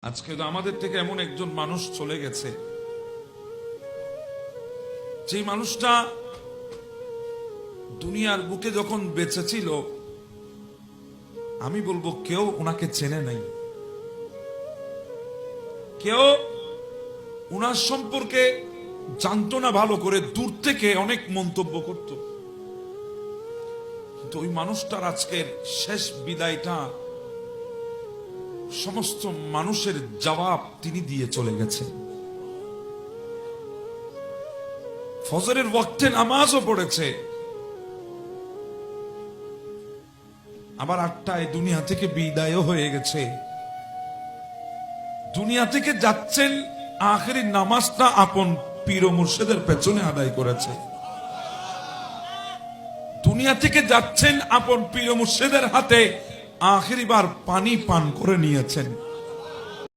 আজকে তো আমাদের থেকে এমন একজন মানুষ চলে গেছে, যে মানুষটা দুনিয়ার বুকে যখন বেঁচে ছিল, আমি বলবো কেউ ওনাকে চেনে নাই, কেউ ওনার সম্পর্কে জানতো না ভালো করে, দূর থেকে অনেক মন্তব্য করত। কিন্তু ওই মানুষটার আজকের শেষ বিদায়টা সমস্ত মানুষের জবাব তিনি দিয়ে চলে গেছেন। ফজরের ওয়াক্তে নামাজও পড়েছে, আবার 8টায় দুনিয়া থেকে বিদায়ও হয়ে গেছে। দুনিয়া থেকে যাচ্ছেন, আখেরি নামাজটা আপন পীর ও মুর্শিদের পেছনে আদায় করেছে। দুনিয়া থেকে যাচ্ছেন, আপন পীর ও মুর্শিদের হাতে আখেরি বার পানি পান করে নিয়েছেন।